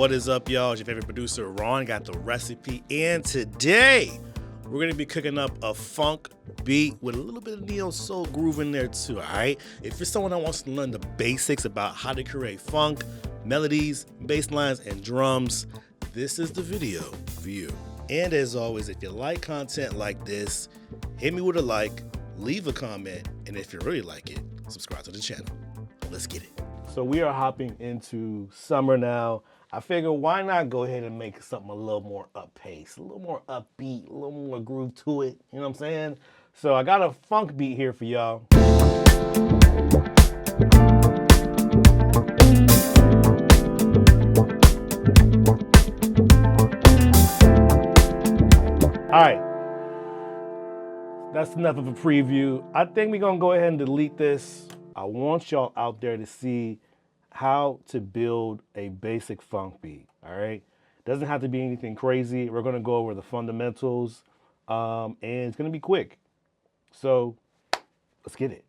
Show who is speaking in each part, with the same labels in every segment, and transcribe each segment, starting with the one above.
Speaker 1: What is up, y'all? It's your favorite producer, Ron. Got the recipe, and today we're gonna be cooking up a funk beat with a little bit of neo soul groove in there too, all right? If you're someone that wants to learn the basics about how to create funk, melodies, bass lines, and drums, this is the video for you. And as always, if you like content like this, hit me with a like, leave a comment, and if you really like it, subscribe to the channel. Let's get it. So we are hopping into summer now. I figure why not go ahead and make something a little more up-paced, a little more upbeat, a little more groove to it, you know what I'm saying? So I got a funk beat here for y'all. All right, that's enough of a preview. I think we're gonna go ahead and delete this. I want y'all out there to see how to build a basic funk beat, all right? Doesn't have to be anything crazy. We're gonna go over the fundamentals, and it's gonna be quick. So let's get it.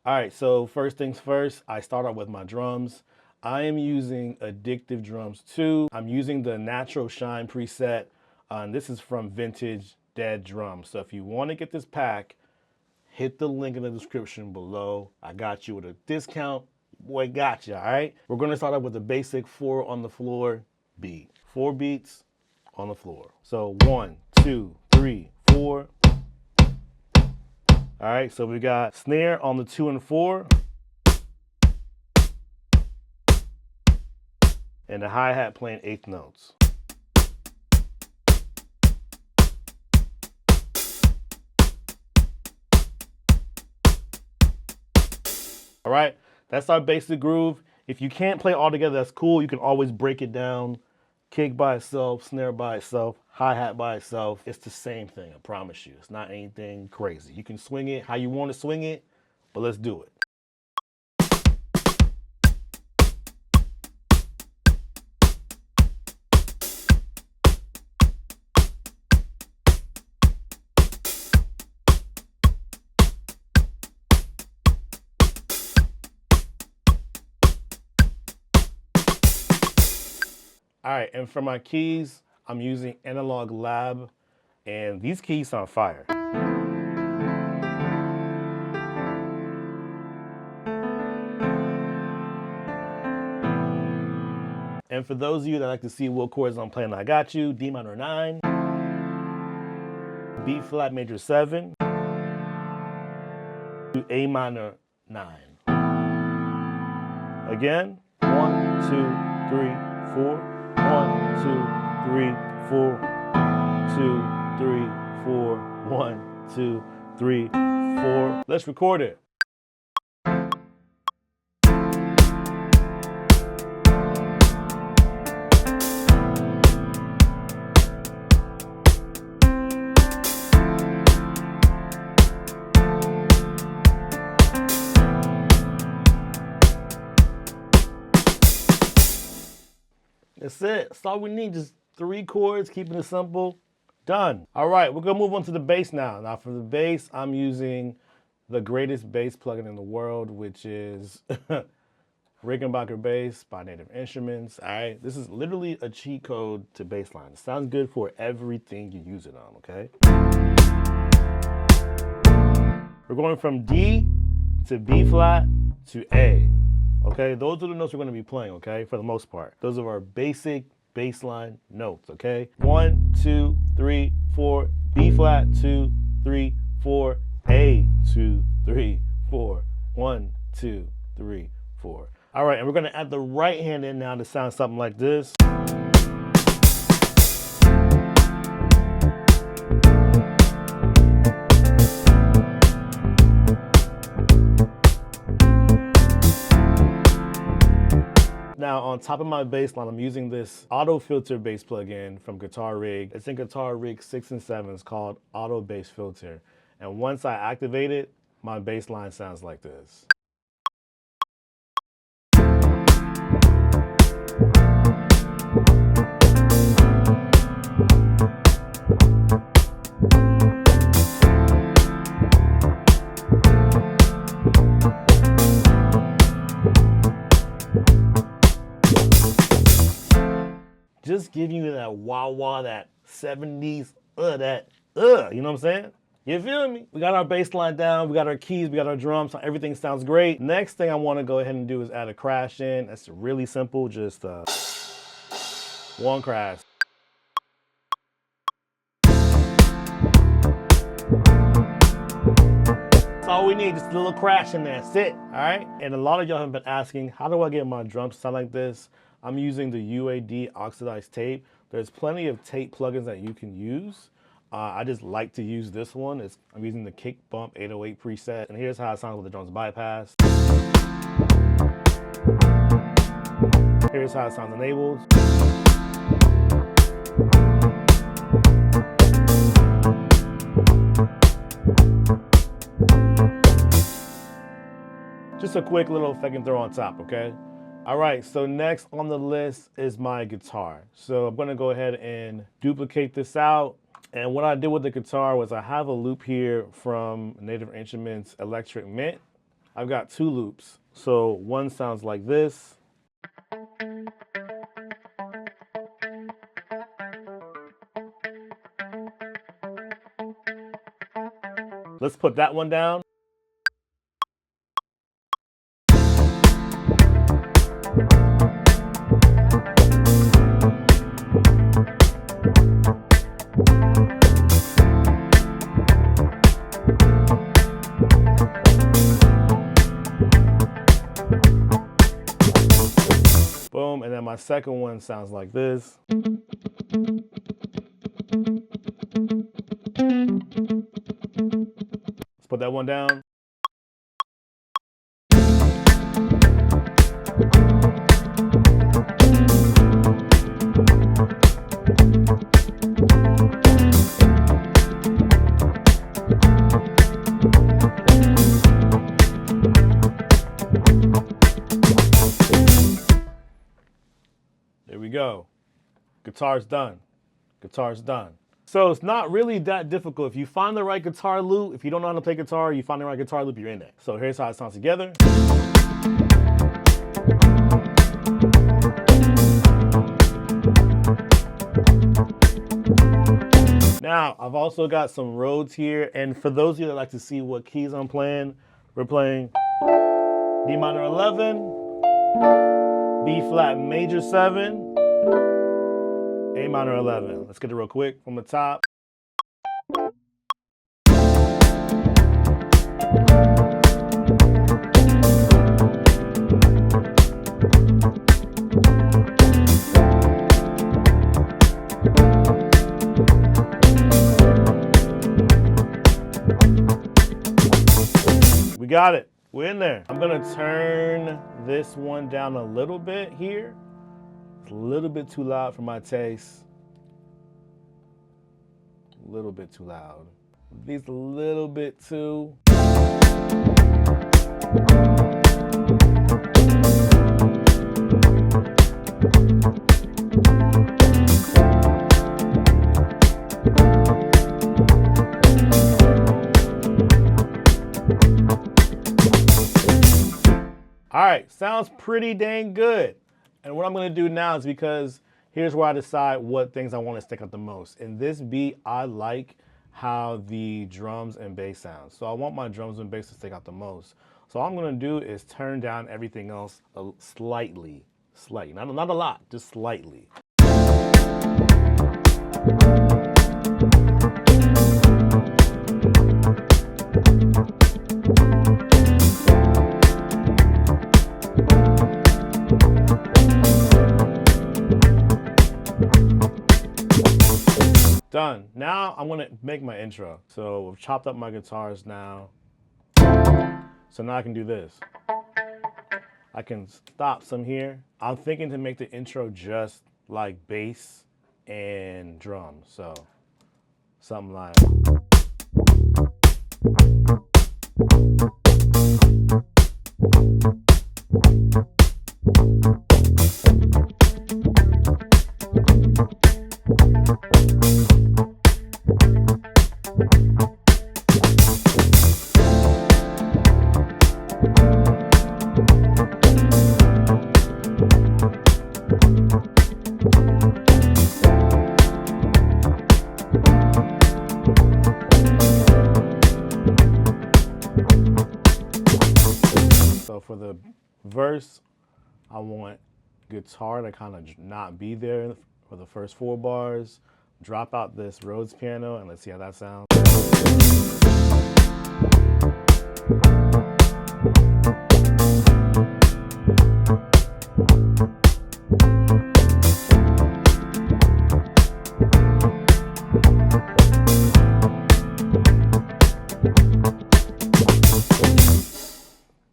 Speaker 1: All right, so first things first, I start out with my drums. I am using Addictive drums 2. I'm using the Natural Shine preset. This is from Vintage Dead Drums. So if you wanna get this pack, hit the link in the description below. I got you with a discount. Boy, got you, all right? We're gonna start out with the basic 4 on the floor beat. 4 beats on the floor. So 1, 2, 3, 4. All right, so we got snare on the 2 and 4. And the hi-hat playing 8th notes. All right, that's our basic groove. If you can't play all together, that's cool. You can always break it down. Kick by itself, snare by itself, hi-hat by itself. It's the same thing, I promise you. It's not anything crazy. You can swing it how you want to swing it, but let's do it. All right, and for my keys, I'm using Analog Lab, and these keys sound fire. And for those of you that like to see what chords I'm playing, I got you. D minor 9, B flat major 7, to A minor 9. Again, 1, 2, 3, 4. 1, 2, 3, 4, 2, 3, 4, 1, 2, 3, 4. Let's record it. That's it. That's all we need. Just 3 chords, keeping it simple. Done. All right, we're gonna move on to the bass now. Now for the bass, I'm using the greatest bass plugin in the world, which is Rickenbacker bass by Native Instruments. All right, this is literally a cheat code to bassline. It sounds good for everything you use it on, okay? We're going from D to B flat to A. Okay, those are the notes we're going to be playing, okay, for the most part. Those are our basic bassline notes, okay? 1, 2, 3, 4, B flat, 2, 3, 4, A, 2, 3, 4, 1, 2, 3, 4. All right, and we're going to add the right hand in now to sound something like this. Now on top of my bass line, I'm using this auto filter bass plugin from Guitar Rig. It's in Guitar Rig 6 and 7. It's called Auto Bass Filter. And once I activate it, my bass line sounds like this. just giving you that wah-wah, that 70s, you know what I'm saying? You feel me? We got our bass line down, we got our keys, we got our drums, so everything sounds great. Next thing I wanna go ahead and do is add a crash in. That's really simple, just one crash. That's all we need, just a little crash in there, that's it, all right? And a lot of y'all have been asking, how do I get my drums to sound like this? I'm using the UAD oxidized tape. There's plenty of tape plugins that you can use. I just like to use this one. I'm using the Kick Bump 808 preset, and here's how it sounds with the drums bypass. Here's how it sounds enabled. Just a quick little effect and throw on top, okay? All right, so next on the list is my guitar. So I'm gonna go ahead and duplicate this out. And what I did with the guitar was I have a loop here from Native Instruments Electric Mint. I've got two loops. So one sounds like this. Let's put that one down. Boom, and then my second one sounds like this. Let's put that one down. There we go. Guitar's done. Guitar's done. So it's not really that difficult. If you find the right guitar loop, if you don't know how to play guitar, you find the right guitar loop, you're in there. So here's how it sounds together. Now, I've also got some Rhodes here, and for those of you that like to see what keys I'm playing, we're playing D minor 11, B flat major 7, A minor 11. Let's get it real quick from the top. We got it. We're in there. I'm gonna turn this one down a little bit here. It's a little bit too loud for my taste. A little bit too loud. These a little bit too. All right, sounds pretty dang good. And what I'm gonna do now is, because here's where I decide what things I want to stick out the most. In this beat, I like how the drums and bass sound. So I want my drums and bass to stick out the most. So all I'm gonna do is turn down everything else slightly, not a lot, just slightly. Done. Now I'm gonna make my intro. So I've chopped up my guitars now. So now I can do this. I can stop some here. I'm thinking to make the intro just like bass and drums. So something like. for the verse, I want guitar to kind of not be there for the first 4 bars. Drop out this Rhodes piano and let's see how that sounds.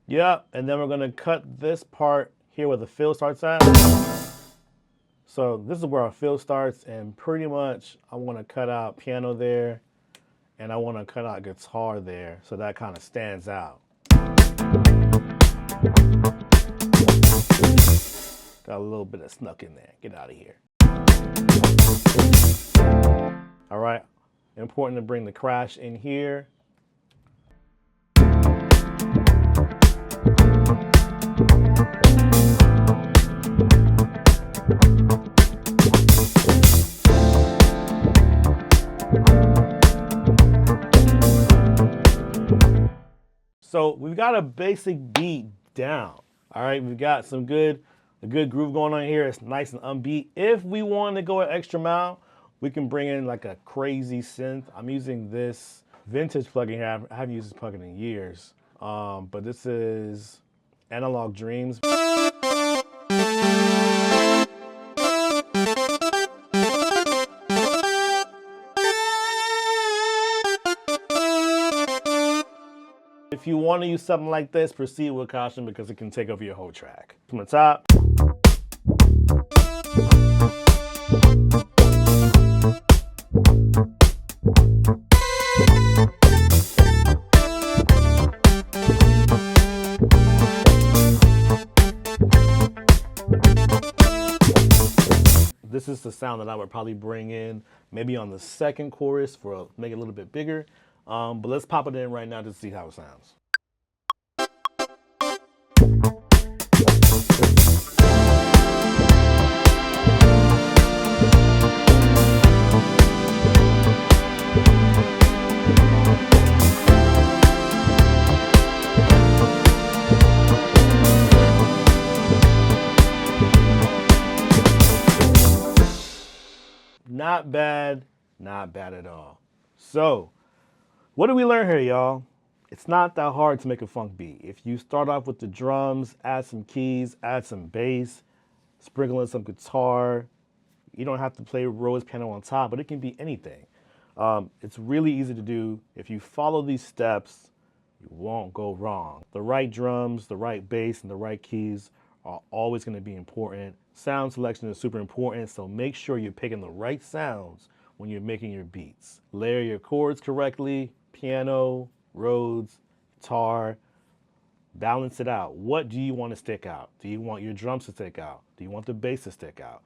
Speaker 1: Yep, and then we're gonna cut this part here where the fill starts at. So this is where our fill starts, and pretty much I wanna cut out piano there, and I wanna cut out guitar there, so that kind of stands out. Got a little bit of snuck in there, get out of here. All right, important to bring the crash in here. So we've got a basic beat down. All right, we've got a good groove going on here. It's nice and upbeat. If we want to go an extra mile, we can bring in like a crazy synth. I'm using this vintage plugin here. I haven't used this plugin in years, but this is Analog Dreams. If you want to use something like this, proceed with caution because it can take over your whole track. From the top. This is the sound that I would probably bring in maybe on the second chorus for make it a little bit bigger. But let's pop it in right now to see how it sounds. Not bad, not bad at all. So, what did we learn here, y'all? It's not that hard to make a funk beat. If you start off with the drums, add some keys, add some bass, sprinkle in some guitar. You don't have to play Rhodes piano on top, but it can be anything. It's really easy to do. If you follow these steps, you won't go wrong. The right drums, the right bass, and the right keys are always going to be important. Sound selection is super important, so make sure you're picking the right sounds when you're making your beats. Layer your chords correctly. Piano, Rhodes, guitar, balance it out. What do you want to stick out? Do you want your drums to stick out? Do you want the bass to stick out?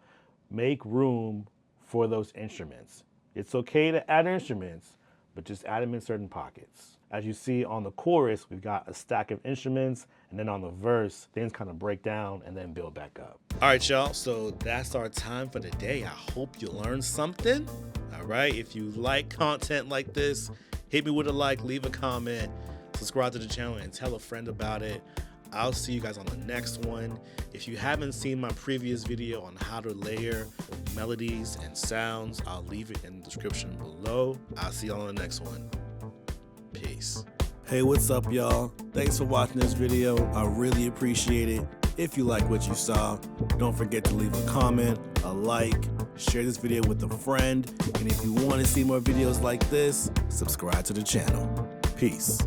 Speaker 1: Make room for those instruments. It's okay to add instruments, but just add them in certain pockets. As you see on the chorus, we've got a stack of instruments, and then on the verse, things kind of break down and then build back up. All right, y'all, so that's our time for today. I hope you learned something. All right, if you like content like this, hit me with a like, leave a comment, subscribe to the channel, and tell a friend about it. I'll see you guys on the next one. If you haven't seen my previous video on how to layer melodies and sounds, I'll leave it in the description below. I'll see y'all on the next one. Peace. Hey, what's up, y'all? Thanks for watching this video. I really appreciate it. If you like what you saw, don't forget to leave a comment, a like, share this video with a friend, and if you want to see more videos like this, subscribe to the channel. Peace.